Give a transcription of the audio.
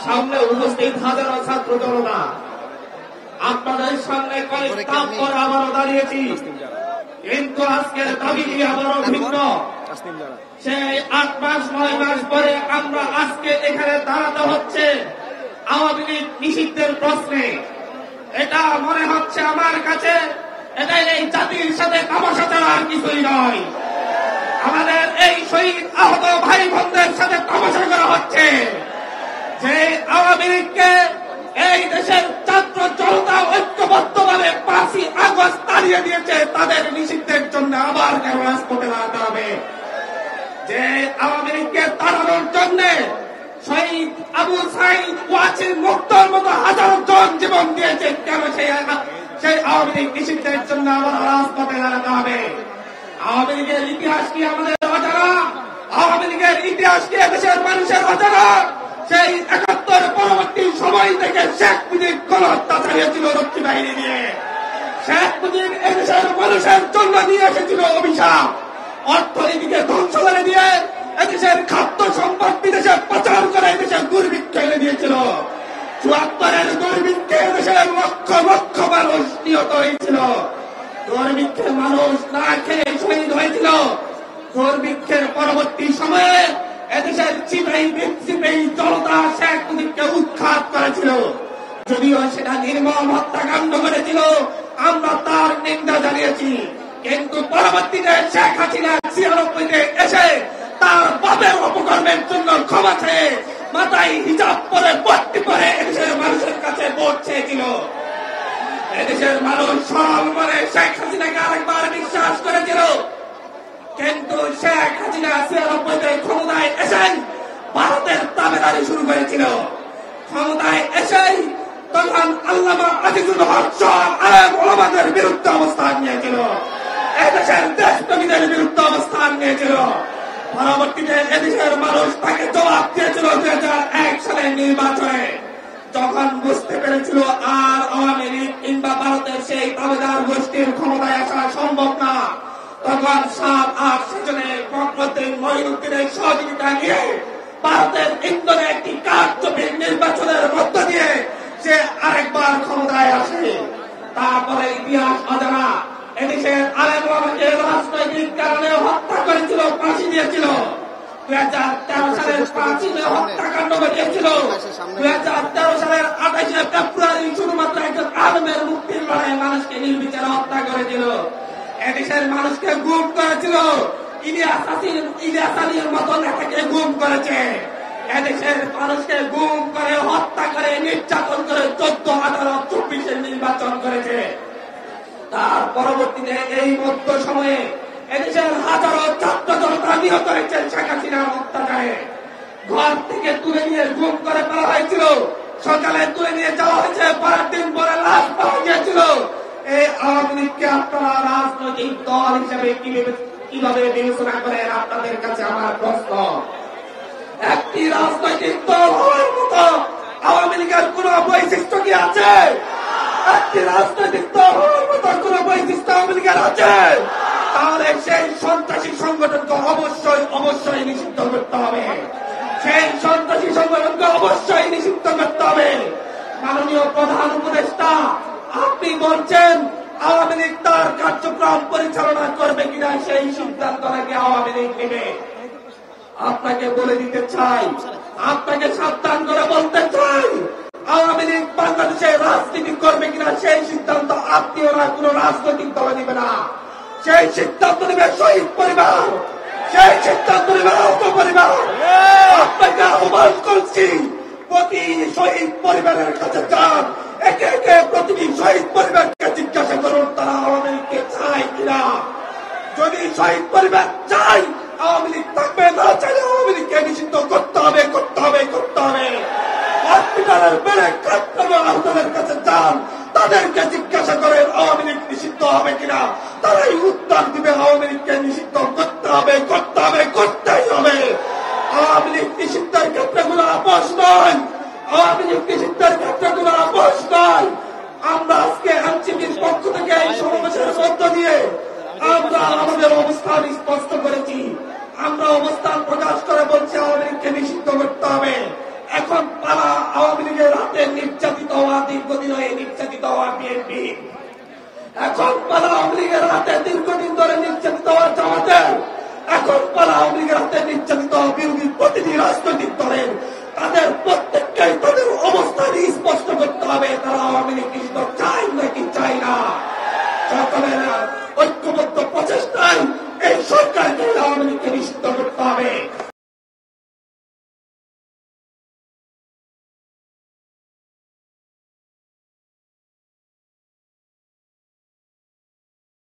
সামনে উপস্থিত হাজারো ছাত্র জনতা, আপনাদের সামনে কয়েক ধাপ পরে আবারও দাঁড়িয়েছি, কিন্তু আজকের দাবি আবারও ভিন্ন। সেই 8 মাস 9 মাস পরে আমরা আজকে এখানে দাঁড়াতে হচ্ছে আওয়ামী লীগ নিষিদ্ধের প্রশ্নে। এটা মনে হচ্ছে আমার কাছে এটা এই জাতির সাথে তামাশা ছাড়া আর কিছুই নয়। আমাদের এই শহীদ আহত ভাই বোনদের সাথে তামাশা করা হচ্ছে। যে আওয়ামী লীগকে এই দেশের ছাত্র জনতা ঐক্যবদ্ধভাবে 5ই আগস্ট তাড়িয়ে দিয়েছে, তাদের নিষিদ্ধের জন্য আবার কেন রাজপথে দাঁড়াতে হবে? যে আওয়ামী লীগকে তাড়ানোর জন্য শহীদ আবু সাঈদ ওয়াসিম মুক্তর মতো হাজারো জন জীবন দিয়েছে, কেন সেই আওয়ামী লীগ নিষিদ্ধের জন্য আবার রাজপথে দাঁড়াতে হবে? আওয়ামী লীগের ইতিহাস কি আমাদের অজানা? আওয়ামী লীগের ইতিহাস কি দেশের মানুষের অজানা? সেই 71 পরবর্তী সময় থেকে শেখ মুজিব গণহত্যা চালিয়েছিল রক্ষী বাহিনী দিয়ে। শেখ মুজিব এদেশের মানুষের জন্য নিয়ে এসেছিল অভিশাপ। অর্থনীতিকে ধ্বংস করে দিয়ে এদেশের খাদ্য সম্পদ বিদেশে পাচার করে এদেশের দুর্ভিক্ষ এনে দিয়েছিল। 74-এর দুর্ভিক্ষে এদেশের লক্ষ লক্ষ মানুষ নিহত হয়েছিল। দুর্ভিক্ষের মানুষ না খেয়ে শহীদ হয়েছিল। দুর্ভিক্ষের পরবর্তী সময়ে এদেশের চিপাই জনতা শেখ মুজিবকে উৎখাত করেছিল। যদিও সেটা নির্মম হত্যাকাণ্ড করেছিল, আমরা তার নিন্দা জানিয়েছি। কিন্তু পরবর্তীতে শেখ হাসিনা 96-তে এসে তার বাপের অপকর্মের জন্য ক্ষমা চেয়ে মাথায় হিজাব পরে ভর্তি করে এদেশের মানুষের কাছে ভোট চেয়েছিল। এদেশের মানুষ সরল মনে শেখ হাসিনাকে আরেকবার বিশ্বাস করেছিল। কিন্তু শেখ হাসিনা 96-তে ক্ষমতায় এসেই ভারতের তাবেদারি শুরু করেছিল। ক্ষমতায় এসেই তখন আল্লামা আজিজুল হক আলেম ওলামাদের বিরুদ্ধে অবস্থান নিয়েছিল। এদেশের দেশপ্রেমীদের বিরুদ্ধে অবস্থান নিয়েছিল। পরবর্তীতে এদেশের মানুষ তাকে জবাব দিয়েছিল 2001 সালের নির্বাচনে, যখন বুঝতে পেরেছিল আর আওয়ামী লীগ কিংবা ভারতের সেই তাবেদার গোষ্ঠীর ক্ষমতায় আসা সম্ভব না। তখন 7-8 সেশনে ফখরুদ্দিন মঈনুদ্দিনের সহযোগিতা নিয়ে ভারতের ইন্দোরে একটি কারচুপির নির্বাচনের মধ্য দিয়ে সে আরেকবার ক্ষমতায় আসে। তারপরে ইতিহাস অজানা। এদেশের আলেম ওলামাকে রাজনৈতিক কারণে হত্যা করেছিল, ফাঁসি দিয়েছিল। 2013 সালের 5 মে হত্যাকাণ্ড ঘটিয়েছিল। 2013 সালের 28 ফেব্রুয়ারি শুধুমাত্র একজন আলেমের মুক্তির লড়াই মানুষকে নির্বিচারে হত্যা করেছিল। এদেশের মানুষকে গুম করেছিল। ইলিয়াস আলীর মতো নেতাকে গুম করেছে। এদেশের মানুষকে গুম করে হত্যা করে নির্যাতন করে 14/24 নির্বাচন করেছে। তার পরবর্তীতে এই মধ্য সময়ে এদেশের হাজারো ছাত্র জনতা নিহত হয়েছে শেখ হাসিনার অত্যাচারে। ঘর থেকে তুলে নিয়ে গুম করে ফেলা হয়েছিল। সকালে তুলে নিয়ে যাওয়া হয়েছে, পরের দিন পরে লাশ পাওয়া গিয়েছিল। এই আওয়ামী লীগকে আপনারা রাজনৈতিক দল হিসেবে কিভাবে বিবেচনা করেন? আপনাদের কাছে আমার প্রশ্ন। একটি রাজনৈতিক দল হওয়ার মতো আওয়ামী লীগের কোন বৈশিষ্ট্য কি আছে? একটি রাজনৈতিক দল হওয়ার মতো কোন বৈশিষ্ট্য আওয়ামী লীগের আছে? তাহলে সেই সন্ত্রাসী সংগঠনকে অবশ্যই নিষিদ্ধ করতে হবে। সেই সন্ত্রাসী সংগঠনকে অবশ্যই নিষিদ্ধ করতে হবে। মাননীয় প্রধান উপদেষ্টা, আপনি বলছেন আওয়ামী লীগ তার কার্যক্রম পরিচালনা করবে কিনা সেই সিদ্ধান্ত নাকি আওয়ামী লীগ নেবে। আপনাকে বলে দিতে চাই, আপনাকে সাবধান করে বলতে চাই, আওয়ামী লীগ বাংলাদেশে রাজনীতি করবে কিনা সেই সিদ্ধান্ত আপনি ওরা কোন রাজনৈতিক দলে নেবে না। সেই সিদ্ধান্ত নেবে শহীদ পরিবার, সেই সিদ্ধান্ত নেবে আহত পরিবার। আপনাকে আহ্বান করছি, প্রতি শহীদ পরিবারের কাছে যান, একে একে প্রতিটি শহীদ পরিবারকে জিজ্ঞাসা করুন তারা আওয়ামী লীগকে চায় কিনা। যদি শহীদ পরিবার চাই আওয়ামী লীগ থাকবে, না চাইলে আওয়ামী লীগকে নিষিদ্ধ করতে হবে, করতে হবে, করতে হবে। হসপিটালের বেড়ে আহতদের কাছে যান, তাদেরকে জিজ্ঞাসা করেন আওয়ামী লীগ নিষিদ্ধ হবে কিনা। তারাই উত্তর দিবে আওয়ামী লীগকে নিষিদ্ধ করতে হবে, করতে হবে, করতেই হবে। আওয়ামী লীগ নিষিদ্ধের ক্ষেত্রগুলো আপোষ নয়, আওয়ামী লীগ নিষিদ্ধের ক্ষেত্রগুলো আপোষ নয়। আমরা আজকে এনসিপির পক্ষ থেকে এই সমাবেশের মধ্য দিয়ে আমরা আমাদের অবস্থান স্পষ্ট করেছি। আমরা অবস্থান প্রকাশ করে বলছি আওয়ামী লীগকে নিষিদ্ধ করতে হবে। এখন পালা আওয়ামী লীগের হাতে নির্যাতিত হওয়া দীর্ঘদিন হয়ে নির্যাতিত হওয়া বিএনপি, এখন পালা আওয়ামী লীগের হাতে দীর্ঘদিন ধরে নির্যাতিত হওয়া জামাতের, এখন পালা আওয়ামী লীগের হাতে নির্যাতিত বিরোধী প্রতিটি রাজনৈতিক দলের, তাদের প্রত্যেককেই তাদের অবস্থান স্পষ্ট করতে হবে তারা আওয়ামী লীগ নিষিদ্ধ চাই নাকি চাই না। সকলের ঐক্যবদ্ধ প্রচেষ্টায় এই সরকারকে আওয়ামী লীগকে নিষিদ্ধ করতে হবে।